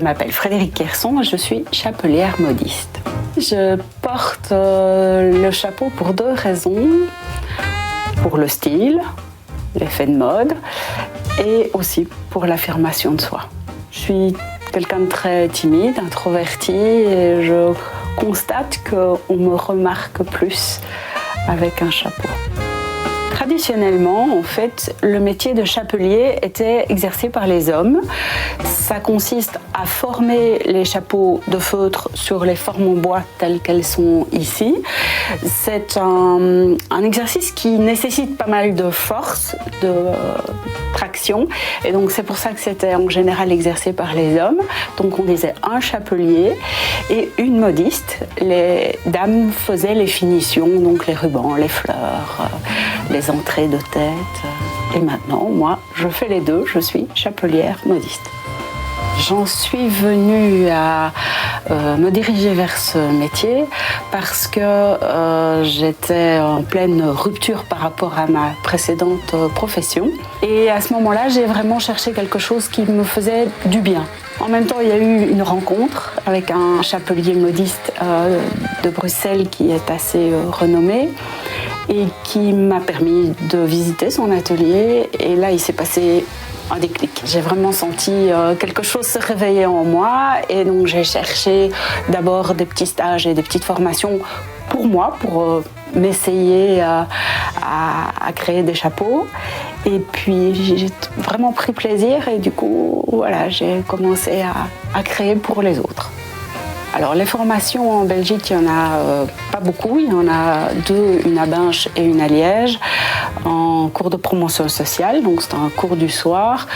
m'appelle Frédérique Kerson et je suis chapelière modiste. Je porte le chapeau pour 2 raisons. Pour le style, l'effet de mode et aussi pour l'affirmation de soi. Je suis quelqu'un de très timide, introverti et je constate qu'on me remarque plus avec un chapeau. Traditionnellement, en fait, le métier de chapelier était exercé par les hommes. Ça consiste à former les chapeaux de feutre sur les formes en bois telles qu'elles sont ici. C'est un exercice qui nécessite pas mal de force, de traction, et donc c'est pour ça que c'était en général exercé par les hommes. Donc on disait un chapelier et une modiste. Les dames faisaient les finitions, donc les rubans, les fleurs, les entrées de tête. Et maintenant, moi, je fais les deux, je suis chapelière modiste. J'en suis venue à me diriger vers ce métier parce que j'étais en pleine rupture par rapport à ma précédente profession. Et à ce moment-là, j'ai vraiment cherché quelque chose qui me faisait du bien. En même temps, il y a eu une rencontre avec un chapelier modiste de Bruxelles qui est assez renommé et qui m'a permis de visiter son atelier. Et là, il s'est passé un déclic. J'ai vraiment senti quelque chose se réveiller en moi et donc j'ai cherché d'abord des petits stages et des petites formations pour moi, pour m'essayer à créer des chapeaux. Et puis j'ai vraiment pris plaisir et du coup, voilà, j'ai commencé à créer pour les autres. Alors les formations en Belgique, il n'y en a pas beaucoup, il y en a 2, une à Binche et une à Liège, en cours de promotion sociale, donc c'est un cours du soir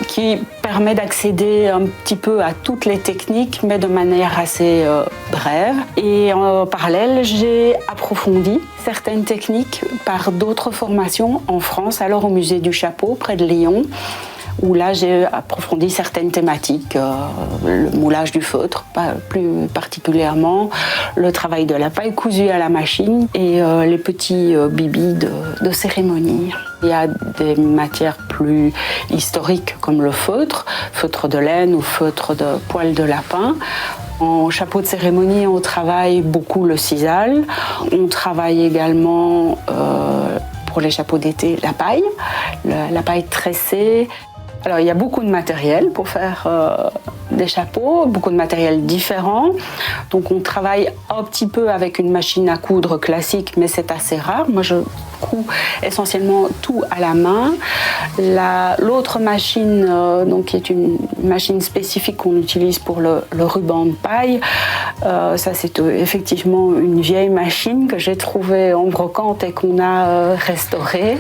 qui permet d'accéder un petit peu à toutes les techniques, mais de manière assez brève. Et en parallèle, j'ai approfondi certaines techniques par d'autres formations en France, alors au musée du chapeau, près de Lyon, où là j'ai approfondi certaines thématiques, le moulage du feutre, plus particulièrement, le travail de la paille cousue à la machine et les petits bibis de cérémonie. Il y a des matières plus historiques comme le feutre de laine ou feutre de poil de lapin. En chapeau de cérémonie, on travaille beaucoup le sisal. On travaille également, pour les chapeaux d'été, la paille tressée. Alors, il y a beaucoup de matériel pour faire des chapeaux, beaucoup de matériel différent. Donc, on travaille un petit peu avec une machine à coudre classique, mais c'est assez rare. Moi, je couds essentiellement tout à la main. L'autre machine, donc, qui est une machine spécifique qu'on utilise pour le ruban de paille, ça, c'est effectivement une vieille machine que j'ai trouvée en brocante et qu'on a restaurée.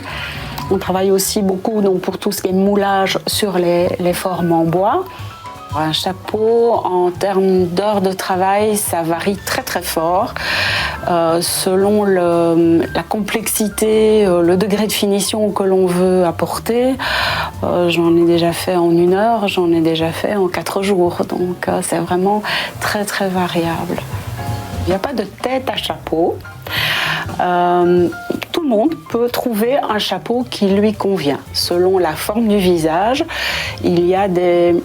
On travaille aussi beaucoup donc, pour tout ce qui est moulage sur les formes en bois. Un chapeau, en termes d'heures de travail, ça varie très très fort. Selon la complexité, le degré de finition que l'on veut apporter. J'en ai déjà fait en 1 heure, j'en ai déjà fait en 4 jours. Donc c'est vraiment très très variable. Il n'y a pas de tête à chapeau. Tout le monde peut trouver un chapeau qui lui convient. Selon la forme du visage, il y a des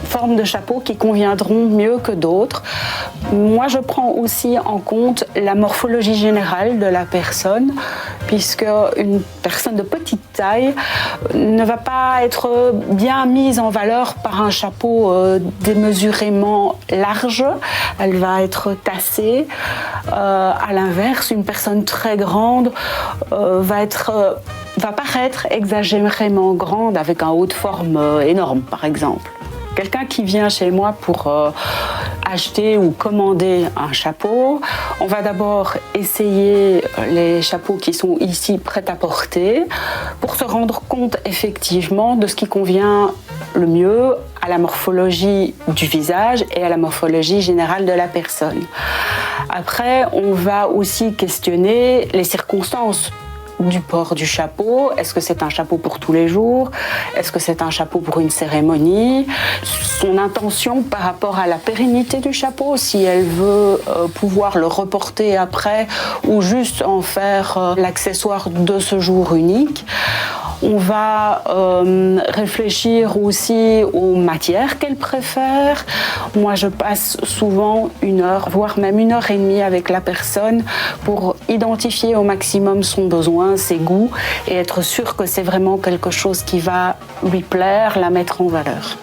formes de chapeaux qui conviendront mieux que d'autres. Moi, je prends aussi en compte la morphologie générale de la personne, puisque une personne de petite taille ne va pas être bien mise en valeur par un chapeau démesurément large. Elle va être tassée. À l'inverse, une personne très grande va paraître exagérément grande avec un haut de forme énorme, par exemple. Quelqu'un qui vient chez moi pour acheter ou commander un chapeau, on va d'abord essayer les chapeaux qui sont ici prêts à porter pour se rendre compte effectivement de ce qui convient le mieux à la morphologie du visage et à la morphologie générale de la personne. Après, on va aussi questionner les circonstances du port du chapeau. Est-ce que c'est un chapeau pour tous les jours? Est-ce que c'est un chapeau pour une cérémonie? Son intention par rapport à la pérennité du chapeau, si elle veut pouvoir le reporter après ou juste en faire l'accessoire de ce jour unique. On va réfléchir aussi aux matières qu'elle préfère. Moi, je passe souvent 1 heure, voire même 1 heure et demie avec la personne pour identifier au maximum son besoin, ses goûts et être sûr que c'est vraiment quelque chose qui va lui plaire, la mettre en valeur.